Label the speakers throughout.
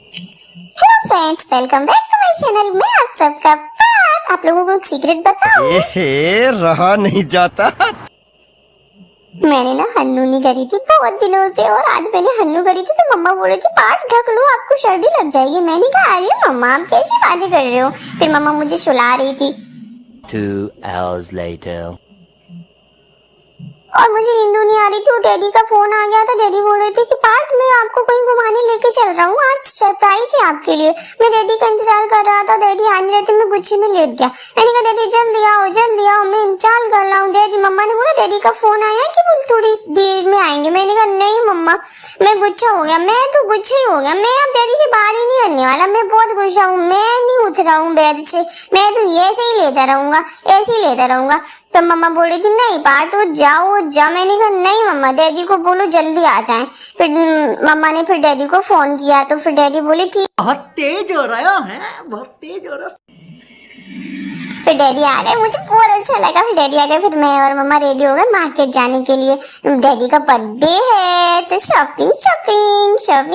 Speaker 1: Hello friends, welcome back to my channel. मैं आप सबका पार्ट। आप लोगों को एक सीक्रेट बताऊं?
Speaker 2: रहा नहीं जाता।
Speaker 1: मैंने ना हन्नूनी करी थी बहुत दिनों से, और आज मैंने हन्नू करी थी तो मम्मा बोल रही थी 5 ढक लो, आपको सर्दी लग जाएगी। मैंने कहा अरे मम्मा आप कैसी बातें कर रहे हो? फिर मम्मा मुझे सुला रही थी
Speaker 3: 2 hours later.
Speaker 1: और मुझे नींद नहीं आ रही थी। डैडी का फोन आ गया था। डैडी बोल रहे थे कि पार्थ मैं आपको कहीं घुमाने लेके चल रहा हूँ, आज सरप्राइज है आपके लिए। मैं डैडी का इंतजार कर रहा था, डैडी आ नहीं रहे थे, मैं गुच्छे में लेट गया। मैंने कहा डैडी जल्दी आओ, मैं इंतजार कर रहा हूँ। डैडी मम्मा ने बोला डैडी का फोन आया कि वो थोड़ी देर में आएंगे। मैंने कहा नहीं मम्मा, मैं गुच्छा हो गया, मैं तो गुच्छा ही हो गया, मैं अब डैडी से बात ही नहीं करने वाला। मैं बहुत गुस्सा हूँ, मैं नहीं उठ रहा हूँ बेड से, मैं तो ऐसे ही लेता रहूंगा, ऐसे ही लेता रहूंगा। तो मम्मा बोल रही थी नहीं पार्थ तो जाओ। मैंने कहा नहीं मम्मा, डैडी को बोलो जल्दी आ जाएं। फिर मम्मा ने फिर डैडी को फोन किया तो फिर डैडी बोले ठीक।
Speaker 4: बहुत तेज हो रहा है, बहुत तेज हो रहा।
Speaker 1: फिर डैडी आ गए, मुझे बहुत अच्छा लगा। फिर डैडी आ गए, फिर मैं और मम्मा रेडी हो गए मार्केट जाने के लिए। डैडी का बर्थडे है तो शॉपिंग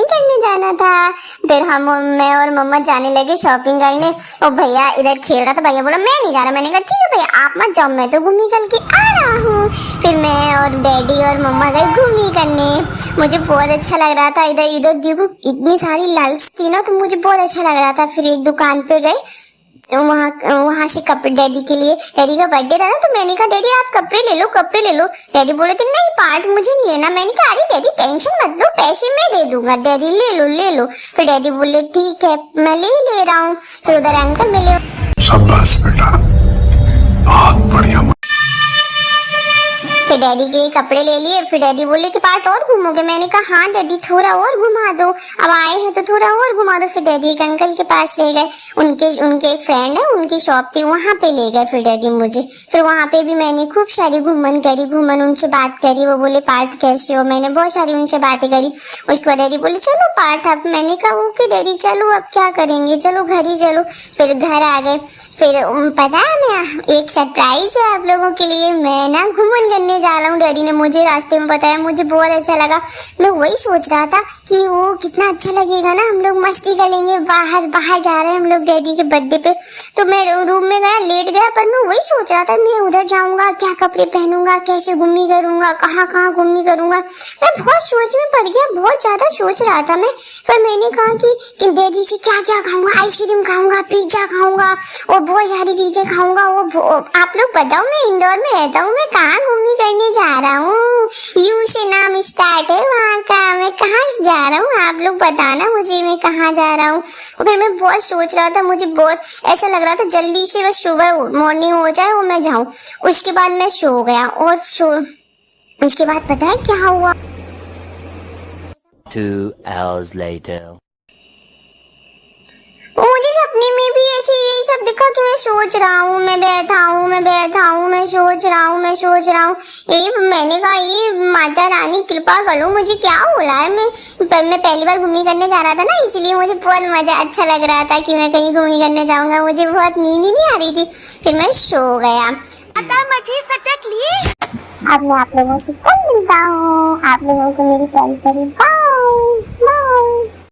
Speaker 1: करने जाना था। फिर मैं और मम्मा जाने लगे शॉपिंग करने। और भैया इधर खेल रहा था, भैया बोला मैं नहीं जा रहा। मैंने कहा ठीक है भैया आप मत जाओ, मैं तो घूमी करके आ रहा हूँ। फिर मैं और डैडी और मम्मा गए घूमी करने। मुझे बहुत अच्छा लग रहा था। इधर इधर देखो इतनी सारी लाइट्स थी ना, तो मुझे बहुत अच्छा लग रहा था। फिर एक दुकान पे गए, वहां से कपड़े डैडी के लिए, डैडी का बर्थडे था ना, तो मैंने कहा डैडी आप कपड़े ले लो। डैडी बोले थे नहीं पार्ट मुझे नहीं लेना। मैंने कहा अरे डैडी टेंशन मत लो, पैसे मैं दे दूंगा, डैडी ले लो। फिर डैडी बोले ठीक है मैं ले रहा हूँ। फिर उधर अंकल मिले,
Speaker 5: शाबाश बेटा, बहुत बढ़िया।
Speaker 1: फिर डैडी के कपड़े ले लिए। फिर डैडी बोले कि पार्ट और घूमोगे? मैंने कहा हाँ डैडी थोड़ा और घुमा दो, अब आए हैं तो थोड़ा और घुमा दो। फिर डैडी एक अंकल के पास ले गए, उनके एक फ्रेंड है, उनकी शॉप थी, वहां पे ले गए फिर डैडी मुझे। फिर वहां पे भी मैंने खूब सारी घूमन उनसे बात करी। वो बोले पार्थ कैसे हो? मैंने बहुत सारी उनसे बातें करी। उसके बाद डैडी बोले चलो पार्थ अब। मैंने कहा ओके डैडी चलो, अब क्या करेंगे, चलो घर ही चलो। फिर घर आ गए। फिर पता है मैं एक सरप्राइज है आप लोगों के लिए, मैं ना घूमन करने जा रहा हूँ। डैडी ने मुझे रास्ते में बताया, मुझे बहुत अच्छा लगा। मैं वही सोच रहा था कि वो कितना अच्छा लगेगा ना, हम लोग मस्ती करेंगे, बाहर जा रहे हैं हम लोग डैडी के बर्थडे पे। तो मैं रूम में गया, लेट गया, पर मैं वही सोच रहा था मैं उधर जाऊंगा, क्या कपड़े पहनूंगा, कैसे घूमी करूंगा, कहाँ घूमी करूंगा। मैं बहुत सोच में पड़ गया, बहुत ज्यादा सोच रहा था मैं। फिर मैंने कहा कि डैडी से क्या खाऊंगा, आइसक्रीम खाऊंगा, पिज्जा खाऊंगा और बहुत सारी चीजें खाऊंगा। वो आप लोग बताओ, मैं इंदौर में रहता हूँ, मैं कहाँ घूमने करने जा रहा हूँ? यू से नाम स्टार्ट है वहाँ का। मैं कहाँ जा रहा हूँ आप लोग बताना मुझे, मैं कहाँ जा रहा हूँ? फिर मैं बहुत सोच रहा था, मुझे बहुत ऐसा लग रहा था जल्दी से बस सुबह मॉर्निंग हो जाए और मैं जाऊँ। उसके बाद मैं सो गया और उसके बाद पता है क्या हुआ?
Speaker 3: 2 hours later.
Speaker 1: मुझे सपने में भी ऐसे यही सब दिखा कि मैं सोच रहा हूँ, मैं बैठा हूँ, मैं सोच रहा हूँ। ये मैंने कहा ये माता रानी कृपा करो, मुझे क्या हो रहा है? मैं पहली बार घूमी करने जा रहा था ना, इसलिए मुझे बहुत मजा अच्छा लग रहा था कि मैं कहीं घूमी करने जाऊंगा। मुझे बहुत नींद ही नहीं आ रही थी। फिर मैं सो गया।
Speaker 6: मछली सटक ली।
Speaker 1: अब मैं आप लोगों से कल मिलता हूँ। आप लोगों को मेरी प्यारी बाय।